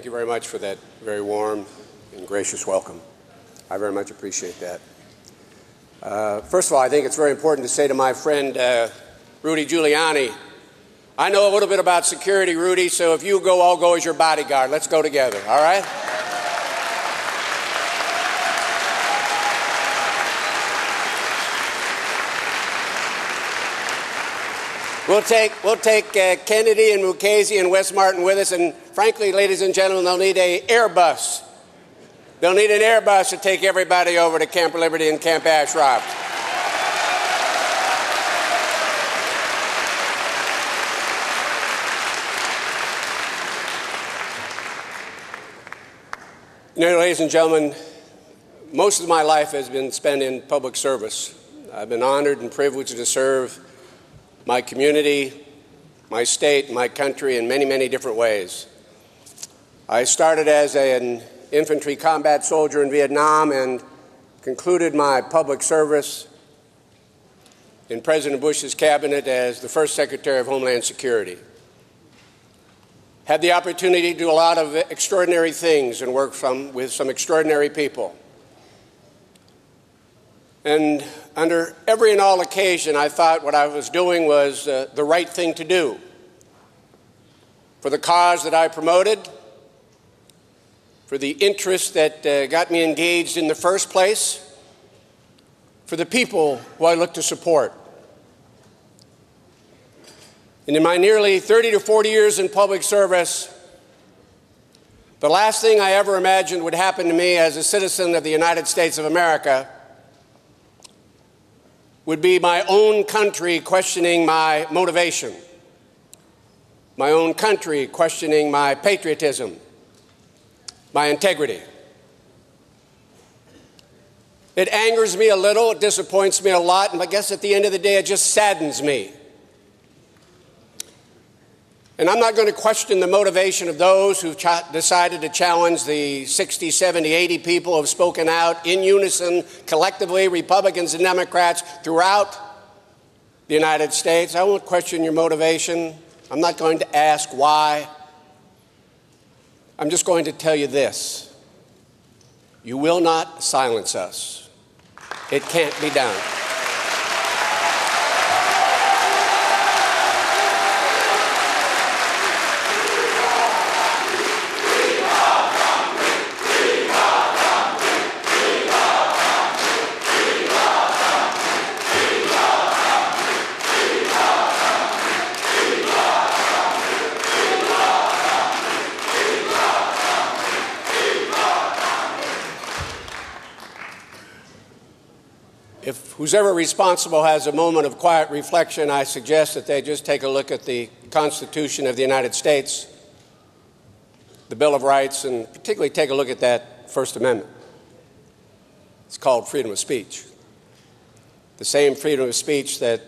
thank you very much for that very warm and gracious welcome. I very much appreciate that. First of all, I think it's very important to say to my friend Rudy Giuliani, I know a little bit about security, Rudy, so if you go, I'll go as your bodyguard. Let's go together, all right? We'll take Kennedy and Mukasey and Wes Martin with us, and frankly, ladies and gentlemen, they'll need an Airbus. They'll need an Airbus to take everybody over to Camp Liberty and Camp Ashraf. You know, ladies and gentlemen, most of my life has been spent in public service. I've been honored and privileged to serve my community, my state, my country in many, many different ways. I started as an infantry combat soldier in Vietnam and concluded my public service in President Bush's cabinet as the first Secretary of Homeland Security. Had the opportunity to do a lot of extraordinary things and work with some extraordinary people. And under every and all occasion, I thought what I was doing was the right thing to do for the cause that I promoted, for the interests that got me engaged in the first place, for the people who I look to support. And in my nearly 30 to 40 years in public service, the last thing I ever imagined would happen to me as a citizen of the United States of America would be my own country questioning my motivation, my own country questioning my patriotism, my integrity. It angers me a little, it disappoints me a lot, and I guess at the end of the day, it just saddens me. And I'm not going to question the motivation of those who've decided to challenge the 60, 70, 80 people who have spoken out in unison, collectively, Republicans and Democrats throughout the United States. I won't question your motivation. I'm not going to ask why. I'm just going to tell you this. You will not silence us. It can't be done. If who's ever responsible has a moment of quiet reflection, I suggest that they just take a look at the Constitution of the United States, the Bill of Rights, and particularly take a look at that First Amendment. It's called freedom of speech. The same freedom of speech that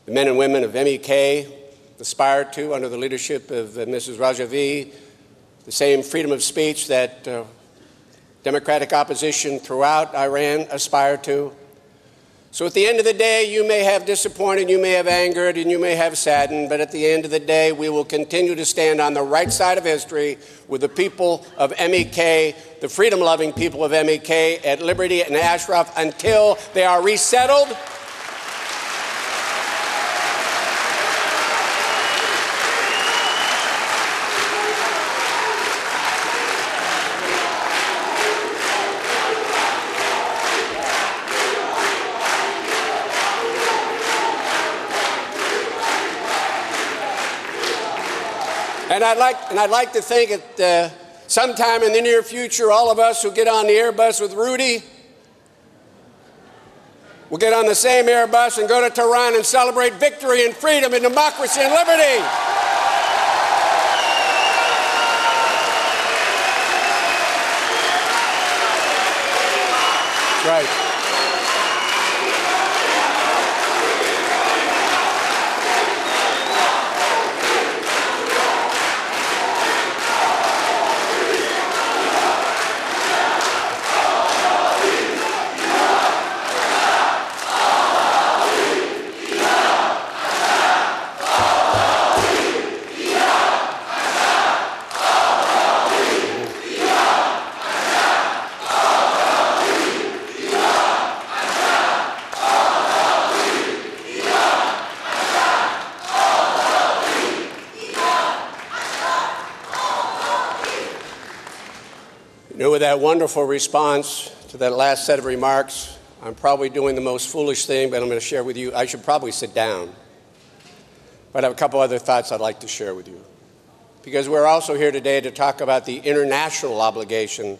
the men and women of MEK aspired to under the leadership of Mrs. Rajavi, the same freedom of speech that democratic opposition throughout Iran aspire to. So at the end of the day, you may have disappointed, you may have angered, and you may have saddened, but at the end of the day, we will continue to stand on the right side of history with the people of MEK, the freedom-loving people of MEK at Liberty and Ashraf until they are resettled. And I'd like to think that sometime in the near future, all of us who get on the Airbus with Rudy will get on the same Airbus and go to Tehran and celebrate victory and freedom and democracy and liberty. That's right. With that wonderful response to that last set of remarks, I'm probably doing the most foolish thing, but I'm going to share with you. I should probably sit down. But I have a couple other thoughts I'd like to share with you. Because we're also here today to talk about the international obligation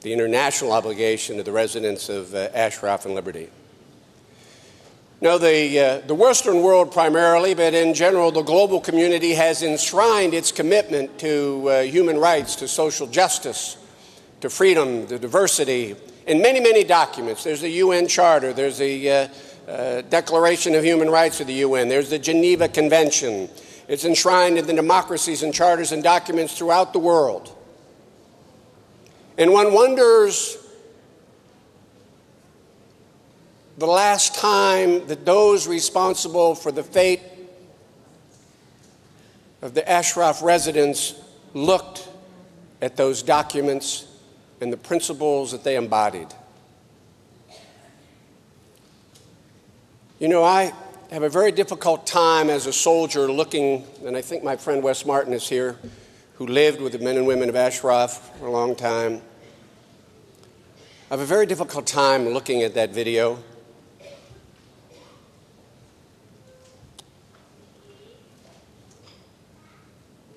of the residents of Ashraf and Liberty. Now, the Western world primarily, but in general, the global community has enshrined its commitment to human rights, to social justice, to freedom, to diversity, in many, many documents. There's the UN Charter, there's the Declaration of Human Rights of the UN, there's the Geneva Convention. It's enshrined in the democracies and charters and documents throughout the world. And one wonders the last time that those responsible for the fate of the Ashraf residents looked at those documents and the principles that they embodied. You know, I have a very difficult time as a soldier looking, and I think my friend Wes Martin is here, who lived with the men and women of Ashraf for a long time. I have a very difficult time looking at that video.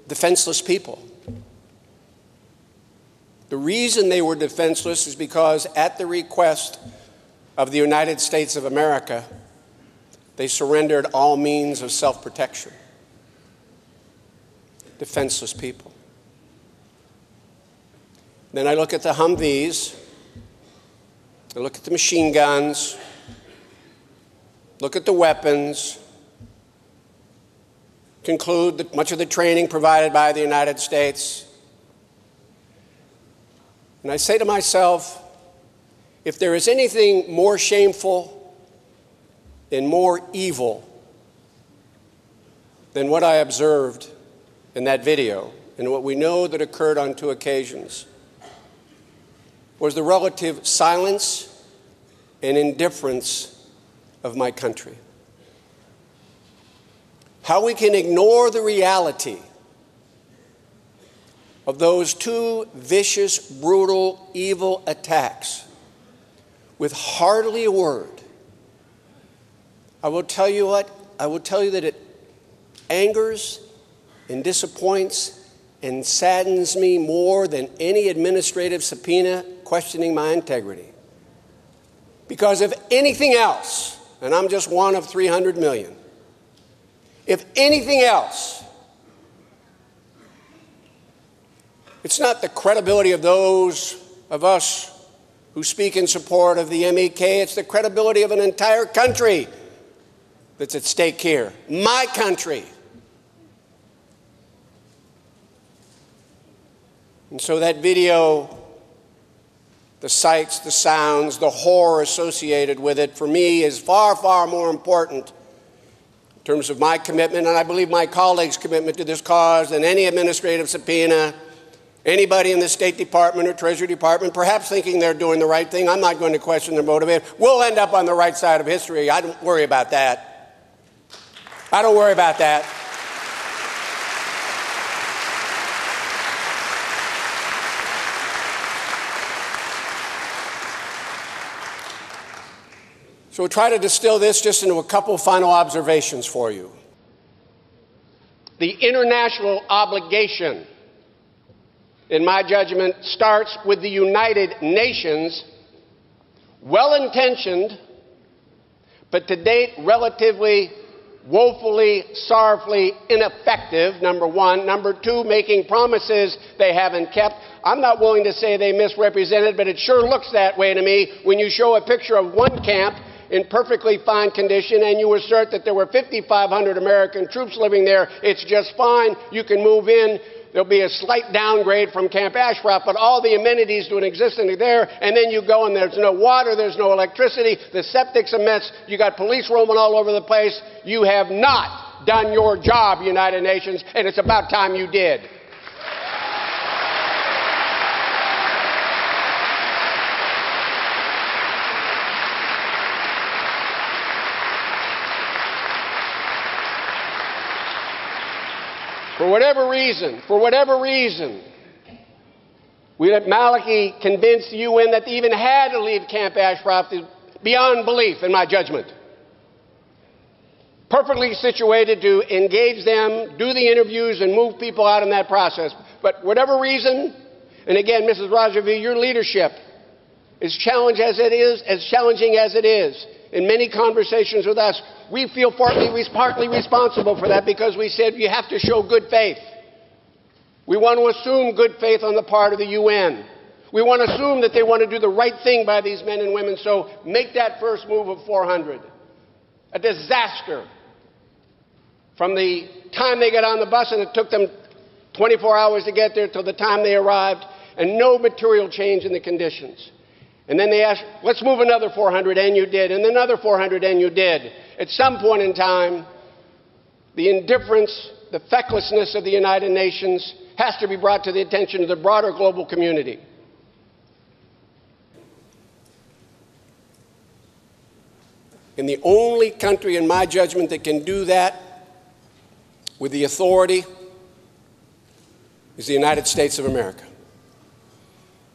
Defenseless people. The reason they were defenseless is because at the request of the United States of America, they surrendered all means of self-protection. Defenseless people. Then I look at the Humvees, I look at the machine guns, look at the weapons, conclude that much of the training provided by the United States. And I say to myself, if there is anything more shameful and more evil than what I observed in that video, and what we know that occurred on 2 occasions, was the relative silence and indifference of my country. How we can ignore the reality of those 2 vicious, brutal, evil attacks with hardly a word. I will tell you what, I will tell you that it angers and disappoints and saddens me more than any administrative subpoena questioning my integrity. Because if anything else, and I'm just one of 300 million, if anything else, it's not the credibility of those of us who speak in support of the MEK, it's the credibility of an entire country that's at stake here. My country. And so that video, the sights, the sounds, the horror associated with it, for me is far, far more important in terms of my commitment, and I believe my colleagues' commitment to this cause, than any administrative subpoena, anybody in the State Department or Treasury Department, perhaps thinking they're doing the right thing. I'm not going to question their motive. We'll end up on the right side of history. I don't worry about that. I don't worry about that. So we'll try to distill this just into a couple final observations for you. The international obligation, in my judgment, starts with the United Nations, well-intentioned, but to date relatively woefully, sorrowfully ineffective, number one. Number two, making promises they haven't kept. I'm not willing to say they misrepresented, but it sure looks that way to me when you show a picture of one camp in perfectly fine condition and you assert that there were 5,500 American troops living there. It's just fine. You can move in. There'll be a slight downgrade from Camp Ashraf, but all the amenities to an existing there, and then you go and there's no water, there's no electricity, the septic's a mess, you got police roaming all over the place. You have not done your job, United Nations, and it's about time you did. For whatever reason, We let Maliki convince the UN that they even had to leave Camp Ashraf is beyond belief, in my judgment. Perfectly situated to engage them, do the interviews, and move people out in that process. But whatever reason, and again, Mrs. Rajavi, your leadership is challenging as it is, in many conversations with us, we feel partly responsible for that because we said you have to show good faith. We want to assume good faith on the part of the UN. We want to assume that they want to do the right thing by these men and women, so make that first move of 400. A disaster. From the time they got on the bus, and it took them 24 hours to get there, till the time they arrived, and no material change in the conditions. And then they asked, let's move another 400, and you did, and another 400, and you did. At some point in time, the indifference, the fecklessness of the United Nations has to be brought to the attention of the broader global community. And the only country, in my judgment, that can do that with the authority is the United States of America.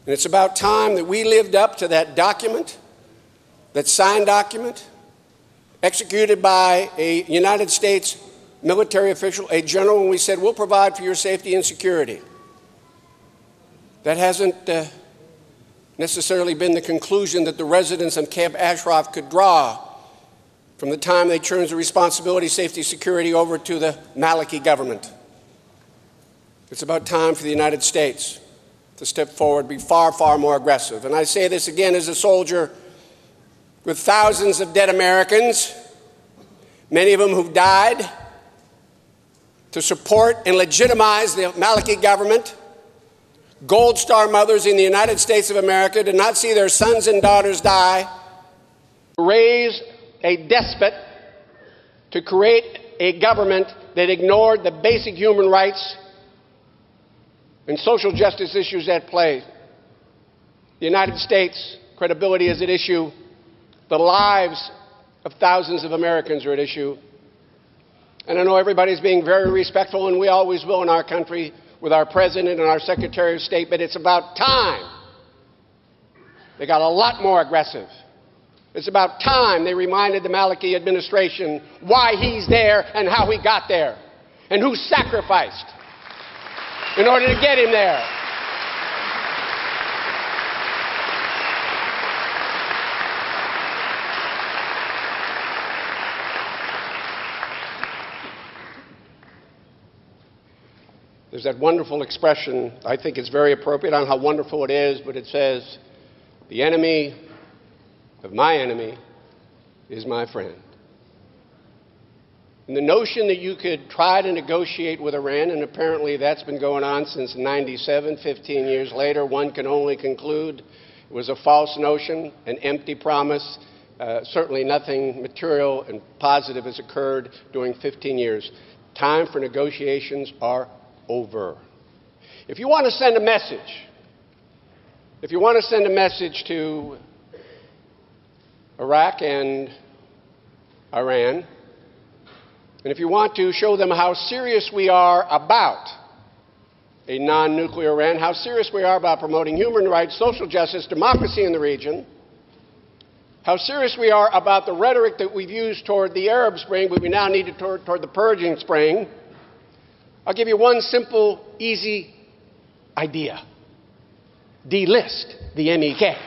And it's about time that we lived up to that document, that signed document, executed by a United States military official, a general, and we said, we'll provide for your safety and security. That hasn't necessarily been the conclusion that the residents of Camp Ashraf could draw from the time they turned the responsibility, safety, security over to the Maliki government. It's about time for the United States to step forward, be far, far more aggressive. And I say this again as a soldier with thousands of dead Americans, many of them who've died, to support and legitimize the Maliki government. Gold Star mothers in the United States of America did not see their sons and daughters die. Raise a despot to create a government that ignored the basic human rights and social justice issues at play. The United States' credibility is at issue. The lives of thousands of Americans are at issue. And I know everybody's being very respectful, and we always will in our country with our President and our Secretary of State, but it's about time they got a lot more aggressive. It's about time they reminded the Maliki administration why he's there and how he got there, and who sacrificed in order to get him there. There's that wonderful expression, I think it's very appropriate on how wonderful it is, but it says, the enemy of my enemy is my friend. And the notion that you could try to negotiate with Iran, and apparently that's been going on since '97, 15 years later, one can only conclude it was a false notion, an empty promise. Certainly nothing material and positive has occurred during 15 years. Time for negotiations are over. If you want to send a message, to Iraq and Iran, and if you want to show them how serious we are about a non-nuclear Iran, how serious we are about promoting human rights, social justice, democracy in the region, how serious we are about the rhetoric that we've used toward the Arab Spring, but we now need it toward the purging spring, I'll give you one simple, easy idea. Delist the MEK.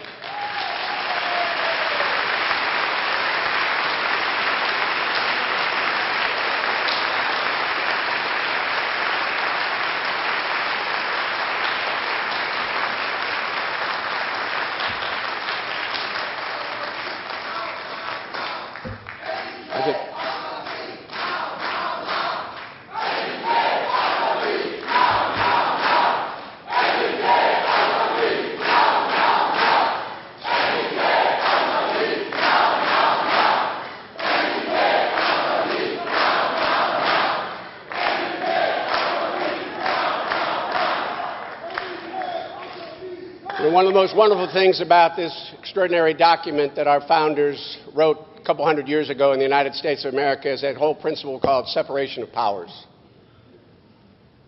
One of the most wonderful things about this extraordinary document that our founders wrote a couple hundred years ago in the United States of America is that whole principle called separation of powers.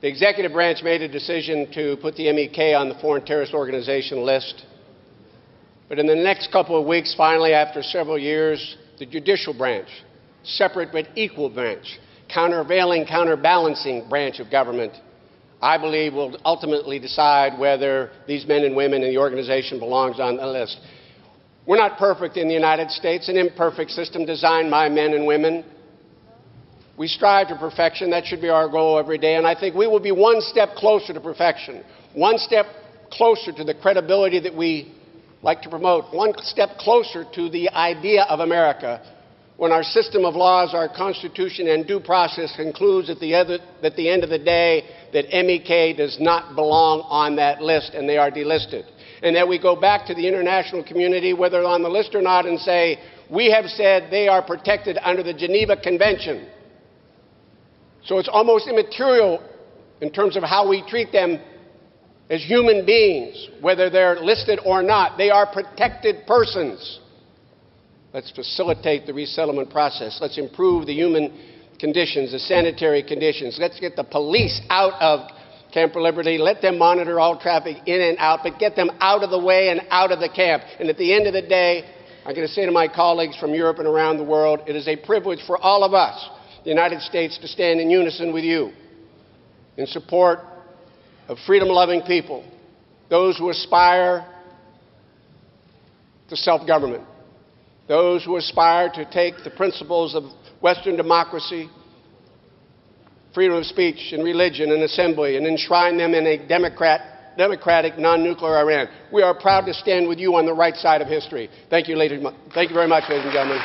The executive branch made a decision to put the MEK on the foreign terrorist organization list. But in the next couple of weeks, finally, after several years, the judicial branch, separate but equal branch, countervailing, counterbalancing branch of government, I believe will ultimately decide whether these men and women in the organization belongs on the list. We're not perfect in the United States, an imperfect system designed by men and women. We strive to perfection. That should be our goal every day. And I think we will be one step closer to perfection, one step closer to the credibility that we like to promote, one step closer to the idea of America when our system of laws, our Constitution, and due process concludes at the end of the day that MEK does not belong on that list and they are delisted. And that we go back to the international community, whether on the list or not, and say, we have said they are protected under the Geneva Convention. So it's almost immaterial in terms of how we treat them as human beings, whether they're listed or not. They are protected persons. Let's facilitate the resettlement process. Let's improve the human conditions, the sanitary conditions. Let's get the police out of Camp Liberty. Let them monitor all traffic in and out, but get them out of the way and out of the camp. And at the end of the day, I'm going to say to my colleagues from Europe and around the world, it is a privilege for all of us, the United States, to stand in unison with you in support of freedom-loving people, those who aspire to self-government, those who aspire to take the principles of Western democracy, freedom of speech and religion and assembly, and enshrine them in a democratic, non-nuclear Iran. We are proud to stand with you on the right side of history. Thank you very much, ladies and gentlemen.